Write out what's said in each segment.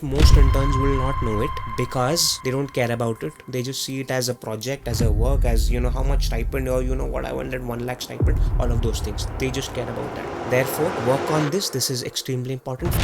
Most interns will not know it because they don't care about it. They just see it as a project, as a work, as how much stipend, or what I wanted, 1 lakh stipend, all of those things. They just care about that. Therefore, work on this. This is extremely important.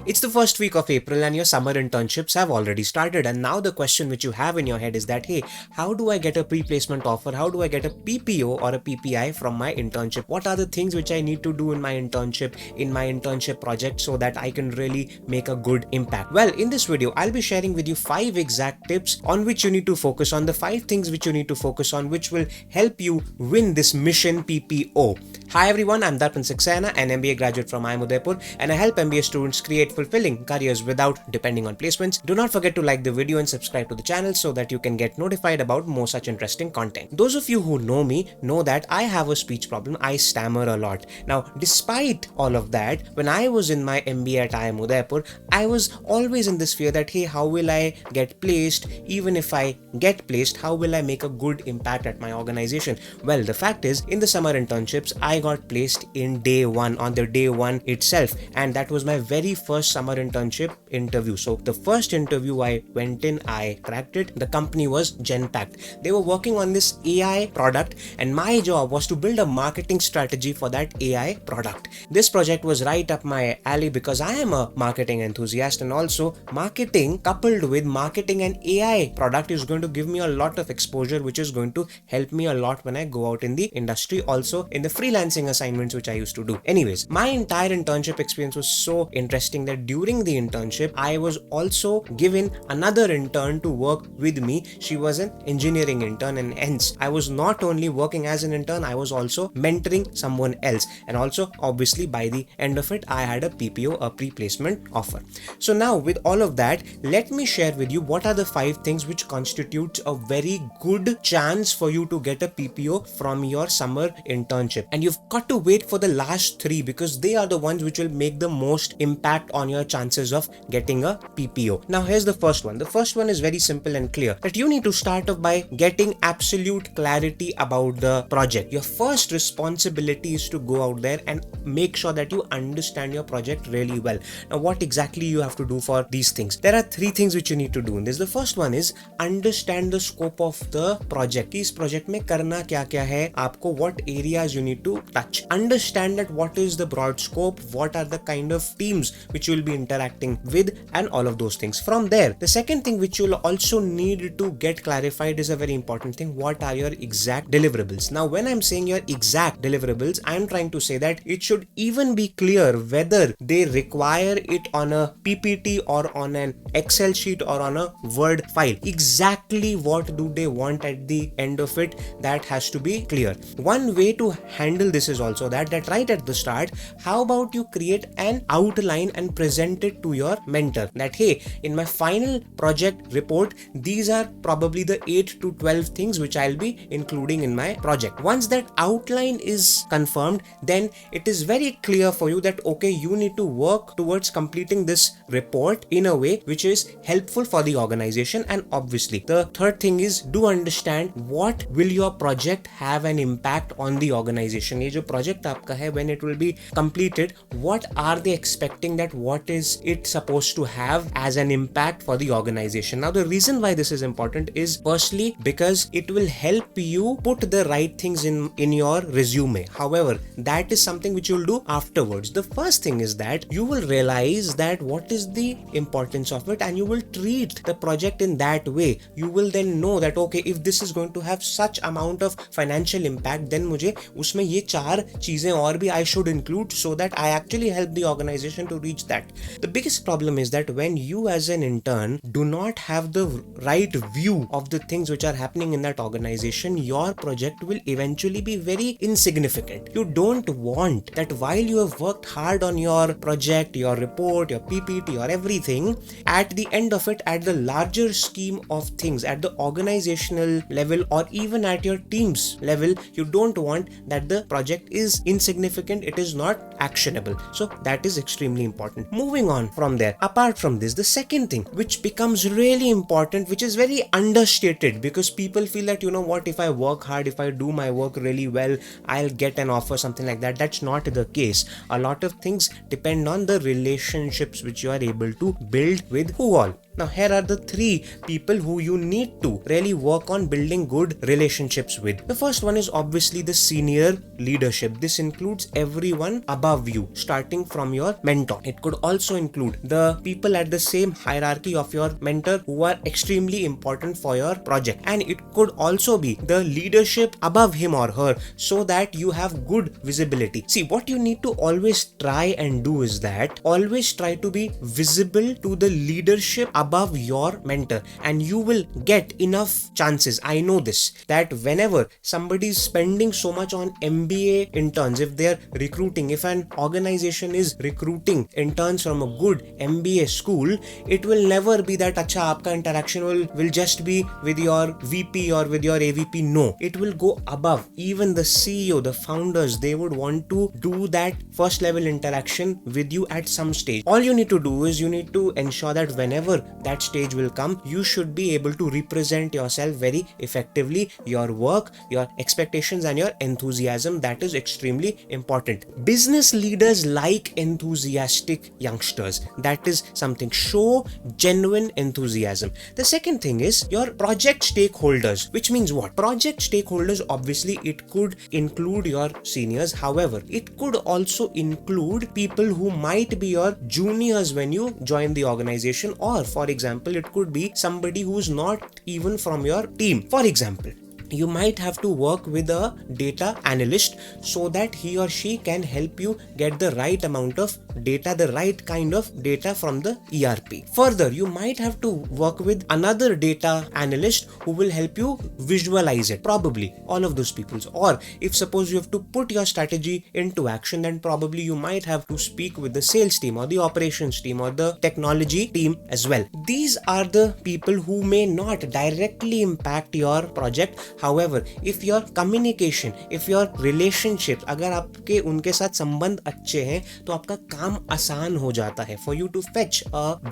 It's the first week of April and your summer internships have already started, and now the question which you have in your head is that, hey, how do I get a pre-placement offer? How do I get a PPO or a PPI from my internship? What are the things which I need to do in my internship project so that I can really make a good impact? Well, in this video, I'll be sharing with you 5 exact tips on which you need to focus on, the 5 things which you need to focus on, which will help you win this mission PPO. Hi everyone, I'm Darpan Saxena, an MBA graduate from IIM Udaipur, and I help MBA students create fulfilling careers without depending on placements. Do not forget to like the video and subscribe to the channel so that you can get notified about more such interesting content. Those of you who know me know that I have a speech problem. I stammer a lot. Now, despite all of that, when I was in my MBA at IIM Udaipur, I was always in this fear that, hey, how will I get placed? Even if I get placed, how will I make a good impact at my organization? Well, the fact is, in the summer internships, I got placed in day 1, on the day 1 itself, and that was my very first summer internship interview. So the first interview I went in, I cracked it. The company was Genpact. They were working on this AI product, and my job was to build a marketing strategy for that AI product. This project was right up my alley because I am a marketing enthusiast, and also marketing coupled with marketing and AI product is going to give me a lot of exposure, which is going to help me a lot when I go out in the industry, also in the freelancing assignments which I used to do. Anyways, my entire internship experience was so interesting that during the internship, I was also given another intern to work with me. She was an engineering intern, and hence I was not only working as an intern, I was also mentoring someone else. And also, obviously, by the end of it, I had a PPO, a pre-placement offer. So now, with all of that, let me share with you what are the 5 things which constitutes a very good chance for you to get a PPO from your summer internship. And you've got to wait for the last 3 because they are the ones which will make the most impact on your chances of getting a PPO. Now, here's the first one. The first one is very simple and clear, that you need to start off by getting absolute clarity about the project. Your first responsibility is to go out there and make sure that you understand your project really well. Now, what exactly you have to do for these things? There are 3 things which you need to do in this. The first one is understand the scope of the project. Is project mein karna kya hai, aapko what areas you need to touch. Understand that what is the broad scope, what are the kind of teams which you will be interacting with, and all of those things. From there, the second thing which you'll also need to get clarified is a very important thing. What are your exact deliverables? Now, when I'm saying your exact deliverables, I'm trying to say that it should even be clear whether they require it on a PPT or on an Excel sheet or on a Word file. Exactly what do they want at the end of it? That has to be clear. One way to handle this is also that right at the start, how about you create an outline and present it to your mentor that, hey, in my final project report, these are probably the 8 to 12 things which I'll be including in my project. Once that outline is confirmed, then it is very clear for you that, okay, you need to work towards completing this report in a way which is helpful for the organization. And obviously, the third thing is, do understand what will your project have an impact on the organization. Ye jo project aapka hai, when it will be completed, what are they expecting, that what is it supposed to have as an impact for the organization? Now, the reason why this is important is firstly because it will help you put the right things in your resume. However, that is something which you'll do afterwards. The first thing is that you will realize that what is the importance of it, and you will treat the project in that way. You will then know that, okay, if this is going to have such amount of financial impact, then मुझे उसमें ये 4 चीजें और भी I should include so that I actually help the organization to reach that. The biggest problem is that when you as an intern do not have the right view of the things which are happening in that organization, your project will eventually be very insignificant. You don't want that while you have worked hard on your project, your report, your PPT, or everything, at the end of it, at the larger scheme of things, at the organizational level or even at your team's level, you don't want that the project is insignificant, it is not actionable. So that is extremely important. Moving on from there, apart from this, the second thing which becomes really important, which is very understated, because people feel that, you know what, if I work hard, if I do my work really well, I'll get an offer, something like that. That's not the case. A lot of things depend on the relationships which you are able to build with who all. Now, here are the three people who you need to really work on building good relationships with. The first one is obviously the senior leadership. This includes everyone above you, starting from your mentor. It could also include the people at the same hierarchy of your mentor who are extremely important for your project. And it could also be the leadership above him or her, so that you have good visibility. See, what you need to always try and do is that always try to be visible to the leadership above your mentor, and you will get enough chances. I know this, that whenever somebody is spending so much on MBA interns, if they're recruiting, if an organization is recruiting interns from a good MBA school, it will never be that acha aapka interaction will just be with your VP or with your AVP. No, it will go above. Even the CEO, the founders, they would want to do that first level interaction with you at some stage. All you need to do is you need to ensure that whenever that stage will come, you should be able to represent yourself very effectively, your work, your expectations, and your enthusiasm. That is extremely important. Business leaders like enthusiastic youngsters. That is something. Show genuine enthusiasm. The second thing is your project stakeholders, which means what? Project stakeholders, obviously it could include your seniors. However, it could also include people who might be your juniors when you join the organization, or for example, it could be somebody who's not even from your team. For example, you might have to work with a data analyst so that he or she can help you get the right amount of data, the right kind of data from the ERP. Further, you might have to work with another data analyst who will help you visualize it. Probably all of those people. Or if suppose you have to put your strategy into action, then probably you might have to speak with the sales team or the operations team or the technology team as well. These are the people who may not directly impact your project. However, if your communication, if your relationships, अगर आपके उनके साथ संबंध अच्छे हैं, तो आपका काम आसान हो जाता है. For you to fetch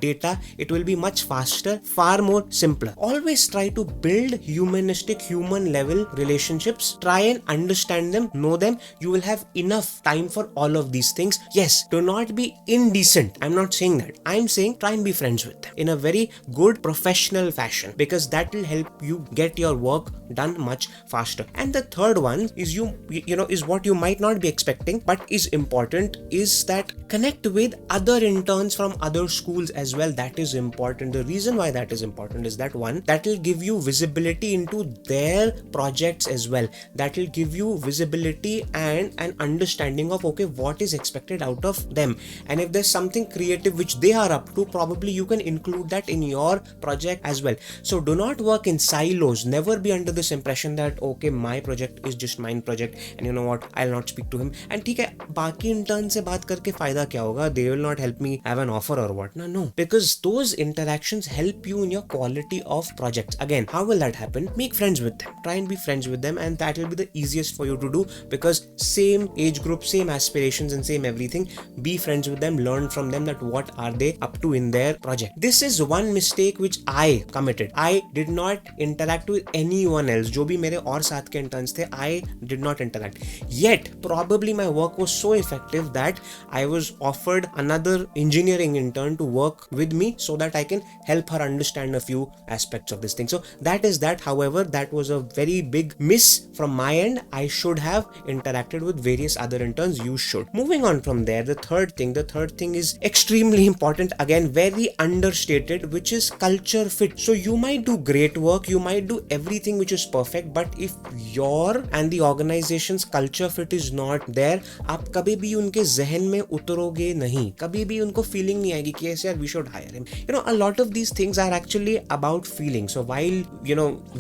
data, it will be much faster, far more simpler. Always try to build humanistic, human level relationships. Try and understand them, know them. You will have enough time for all of these things. Yes, do not be indecent. I'm not saying that. I'm saying try and be friends with them in a very good professional fashion, because that will help you get your work done much faster. And the third one is is what you might not be expecting but is important, is that connect with other interns from other schools as well. That is important. The reason why that is important is that one, that will give you visibility into their projects as well. That will give you visibility and an understanding of okay, what is expected out of them, and if there's something creative which they are up to, probably you can include that in your project as well. So do not work in silos. Never be under this impression that okay, my project is just mine project and you know what, I'll not speak to him, and ठीक है, बाकी intern से बात करके फायदा क्या होगा? They will not help me have an offer or what? No, because those interactions help you in your quality of projects. Again, how will that happen? Make friends with them. Try and be friends with them, and that will be the easiest for you to do, because same age group, same aspirations and same everything. Be friends with them, learn from them that what are they up to in their project. This is one mistake which I committed. I did not interact with anyone else. जो भी मेरे और साथ के interns थे, I did not interact. Yet, probably my work was so effective that I was offered another engineering intern to work with me so that I can help her understand a few aspects of this thing. So that is that. However, that was a very big miss from my end. I should have interacted with various other interns. You should. Moving on from there, the third thing is extremely important. Again, very understated, which is culture fit. So you might do great work, you might do everything which is perfect, but if your and the organization's culture fit is not there, आप कभी भी उनके जहन में उतरोगे नहीं, कभी भी उनको feeling नहीं आएगी कि यार we should hire him. A lot of these things are actually about feeling. So while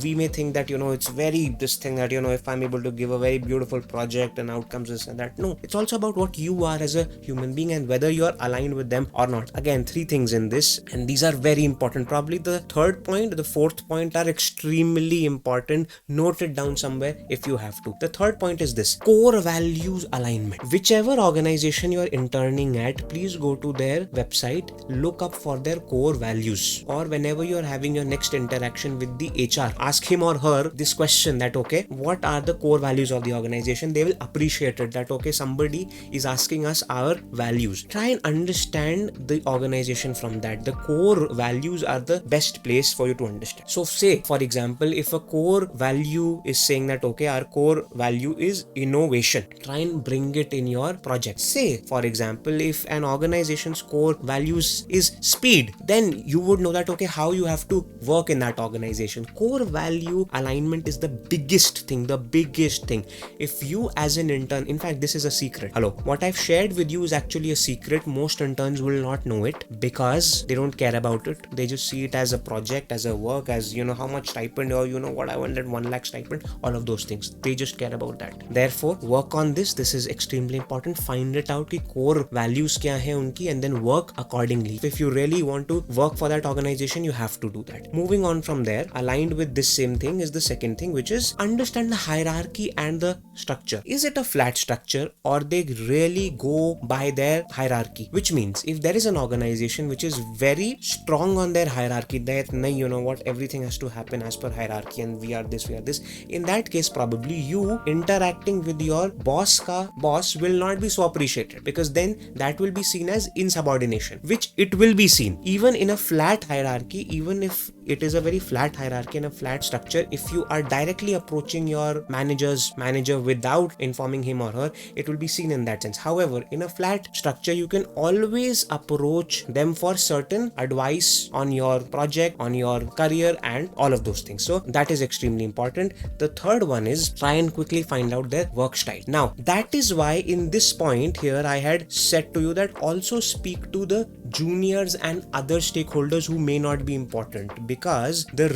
we may think that it's very this thing that if I'm able to give a very beautiful project and outcomes this and that, no, it's also about what you are as a human being and whether you're aligned with them or not. Again, three things in this, and these are very important. Probably the third point, the fourth point are extremely important important. Note it down somewhere if you have to. The third point is this: core values alignment. Whichever organization you are interning at, please go to their website, look up for their core values, or whenever you are having your next interaction with the HR, ask him or her this question that okay, what are the core values of the organization? They will appreciate it that okay, somebody is asking us our values. Try and understand the organization from that. The core values are the best place for you to understand. So say for example, if a core value is saying that okay, our core value is innovation, try and bring it in your project. Say for example, if an organization's core values is speed, then you would know that okay, how you have to work in that organization. Core value alignment is the biggest thing. If you as an intern, in fact this is a secret, what I've shared with you is actually a secret. Most interns will not know it because they don't care about it. They just see it as a project, as a work, as how much stipend, or what I wanted 1 lakh stipend, all of those things. They just care about that. Therefore work on this. This is extremely important. Find it out ki core values kya hai unki, and then work accordingly. If you really want to work for that organization, you have to do that. Moving on from there, aligned with this same thing is the second thing, which is understand the hierarchy and the structure. Is it a flat structure or they really go by their hierarchy? Which means if there is an organization which is very strong on their hierarchy, that everything has to happen as per hierarchy and we are this, in that case probably you interacting with your boss will not be so appreciated, because then that will be seen as insubordination, which it will be seen even in a flat hierarchy. Even if it is a very flat hierarchy and a flat structure, if you are directly approaching your manager without informing him or her, it will be seen in that sense. However, in a flat structure, you can always approach them for certain advice on your project, on your career, and all of those things. So that is extremely important. The third one is try and quickly find out their work style. Now that is why in this point here I had said to you that also speak to the juniors and other stakeholders who may not be important, because the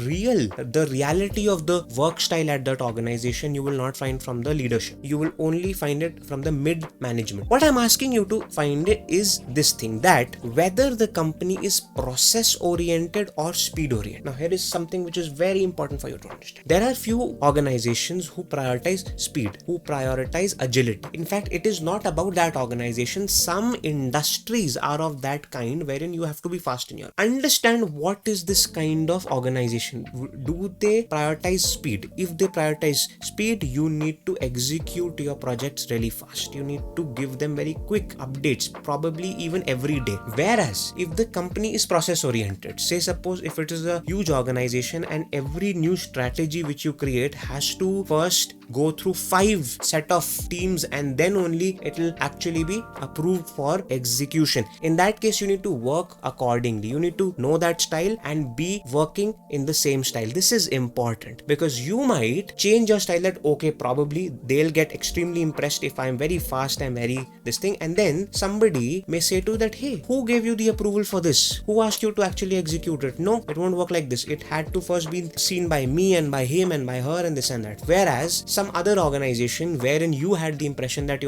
reality of the work style at that organization you will not find from the leadership. You will only find it from the mid management. What I'm asking you to find it is this thing, that whether the company is process oriented or speed oriented. Now here is something which is very important for you to understand. There are few organizations who prioritize speed, who prioritize agility. In fact, it is not about that organization. Some industries are of that kind wherein you have to be fast in your understand what is this kind of organization. Do they prioritize speed? If they prioritize speed, you need to execute your projects really fast. You need to give them very quick updates, probably even every day. Whereas if the company is process oriented, say suppose if it is a huge organization and every new strategy which you create has to first go through 5 set of teams and then only it will actually be approved for execution. In that case, you need to work accordingly. You need to know that style and be working in the same style. This is important because you might change your style that okay, probably they'll get extremely impressed if I'm very fast, I'm very this thing, and then somebody may say to that, hey, who gave you the approval for this? Who asked you to actually execute it? No, it won't work like this. It had to first be seen by me and by him and by her and this and that. Whereas some other organization wherein you had the impression that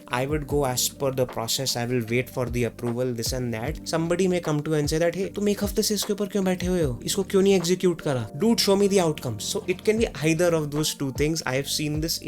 I would go as per the process, I will wait for the approval, this and that. Somebody may come to and say that, hey, तुम एक हफ्ते से इसके ऊपर क्यों बैठे हुए हो? इसको क्यों नहीं execute करा? Dude, show me the outcomes. So it can be either of those two things. I have seen this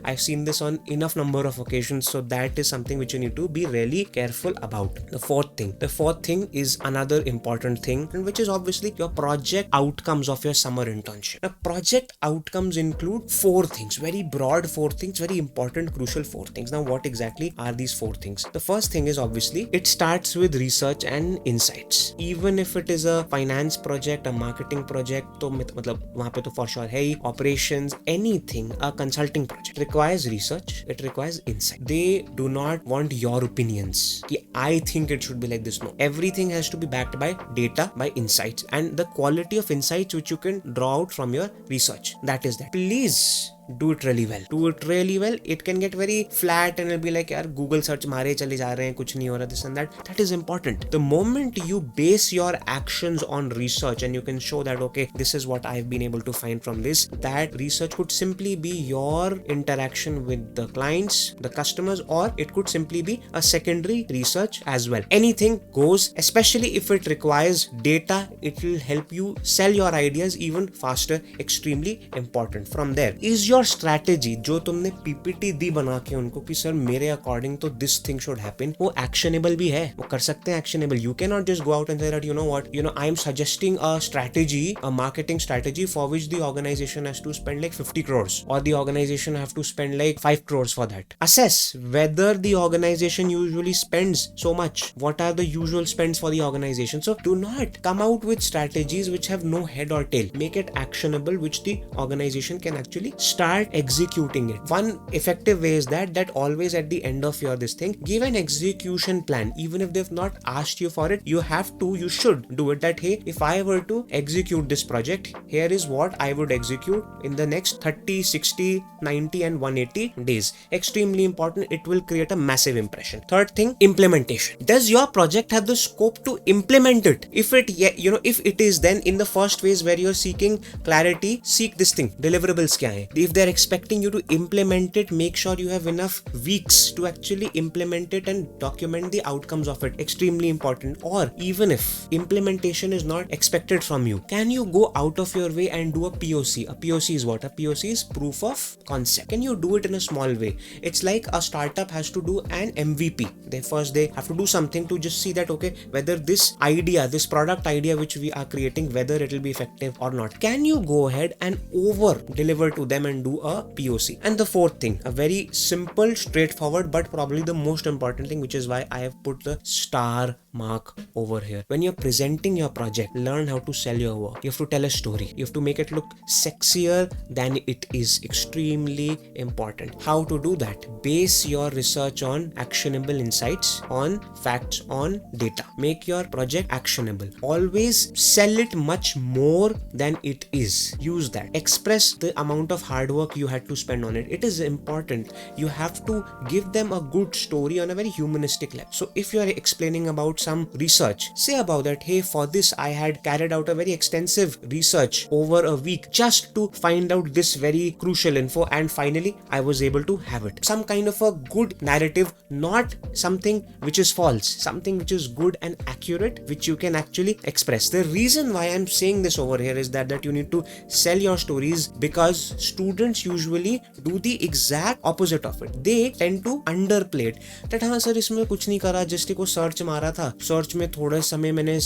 I've seen this on enough number of occasions. So that is something which you need to be really careful about. The fourth thing is another important thing, which is obviously your project outcomes of your summer internship. Now, project outcomes include 4 things, very broad 4 things, very important, crucial 4 things. Now, what exactly are these 4 things? The first thing is obviously it starts with research and insights. Even if it is a finance project, a marketing project, तो मतलब वहाँ पे तो for sure है ही, operations, anything, a consulting project requires research, it requires insight. They do not want your opinions. कि I think it should be like this. No, everything has to be backed by data, by insights, and the quality of insights which you can draw out from your research. That is that. Please do it really well. Do it really well. It can get very flat and it'll be like, यार Google search मारे चले जा रहे हैं, कुछ नहीं हो रहा, this and that. That is important. The moment you base your actions on research and you can show that, okay, this is what I've been able to find from this, that research could simply be your interaction with the clients, the customers, or it could simply be a secondary research as well. Anything goes, especially if it requires data, it will help you sell your ideas even faster. Extremely important. From there, is your strategy जो तुमने PPT दी बना के उनको कि sir मेरे according तो this thing should happen, वो actionable भी है, वो कर सकते हैं actionable. You cannot just go out and say that, you know what, I am suggesting a strategy, a marketing strategy for which the organization has to spend like 50 crores or the organization have to spend like 5 crores for that. Assess whether the organization usually spends so much. What are the usual spends for the organization? So do not come out with strategies which have no head or tail. Make it actionable, which the organization can actually start executing it. One effective way is that always at the end of your this thing, give an execution plan. Even if they've not asked you for it, you should do it. That hey, if I were to execute this project, here is what I would execute in the next 30, 60, 90 and 180 days. Extremely important. It will create a massive impression. Third thing, implementation. Does your project have the scope to implement it? If it is, then in the first phase where you're seeking clarity, seek this thing. Deliverables kya hai? If they're expecting you to implement it, make sure you have enough weeks to actually implement it and document the outcomes of it. Extremely important. Or even if implementation is not expected from you, can you go out of your way and do a POC? A POC is what? A POC is proof of concept. Can you do it in a small way? It's like a startup has to do an MVP. They have to do something to just see that, okay, whether this idea, this product idea which we are creating, whether it will be effective or not. Can you go ahead and over deliver to them and do a POC? And the fourth thing, a very simple, straightforward, but probably the most important thing, which is why I have put the star mark over here. When you're presenting your project, learn how to sell your work. You have to tell a story. You have to make it look sexier than it is. Extremely important. How to do that? Base your research on actionable insights, on facts, on data. Make your project actionable. Always sell it much more than it is. Use that. Express the amount of hard work you had to spend on it. It is important. You have to give them a good story on a very humanistic level. So if you are explaining about some research, say about that, hey, for this I had carried out a very extensive research over a week just to find out this very crucial info, and finally I was able to have it. Some kind of a good narrative, not something which is false, something which is good and accurate, which you can actually express. The reason why I'm saying this over here is that you need to sell your stories, because students usually do the exact opposite of it. They tend to underplay it. That हाँ sir इसमें कुछ नहीं करा, just को search मारा था, search में थोड़ा समय मैंने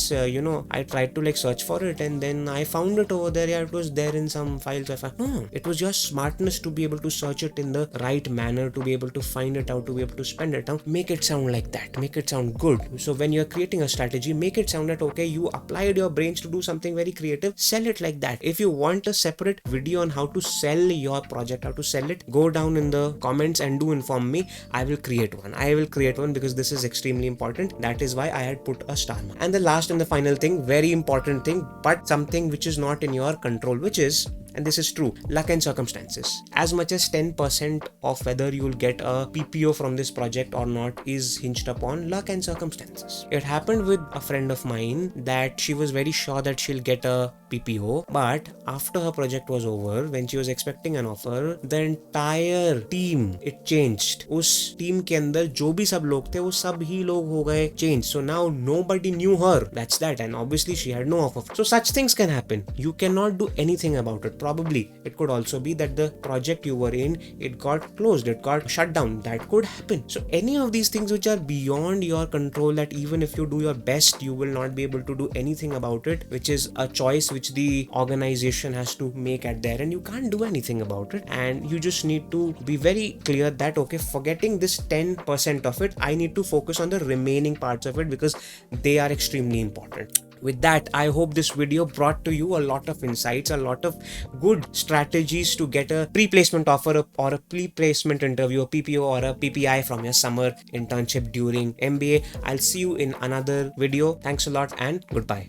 I tried to like search for it and then I found it over there. Yeah, it was there in some files I found. No, it was your smartness to be able to search it in the right manner, to be able to find it out, to be able to spend it out. Make it sound like that. Make it sound good. So when you're creating a strategy, make it sound that, okay, you applied your brains to do something very creative. Sell it like that. If you want a separate video on how to sell your project, how to sell it, go down in the comments and do inform me. I will create one because this is extremely important. That is why I had put a star mark. And the last and the final thing, very important thing, but something which is not in your control, which is, and this is true, luck and circumstances. As much as 10% of whether you will get a PPO from this project or not is hinged upon luck and circumstances. It happened with a friend of mine that she was very sure that she'll get a PPO, but after her project was over, when she was expecting an offer, the entire team, it changed. उस team के अंदर जो भी सब लोग थे, वो सब ही लोग हो गए change. So now nobody knew her. That's that. And obviously she had no offer. So such things can happen. You cannot do anything about it. Probably it could also be that the project you were in, it got closed, it got shut down. That could happen. So any of these things which are beyond your control, that even if you do your best, you will not be able to do anything about it, which is a choice which the organization has to make at there, and you can't do anything about it. And you just need to be very clear that, okay, forgetting this 10% of it, I need to focus on the remaining parts of it because they are extremely important. With that, I hope this video brought to you a lot of insights, a lot of good strategies to get a pre-placement offer or a pre-placement interview, a PPO or a PPI from your summer internship during MBA. I'll see you in another video. Thanks a lot and goodbye.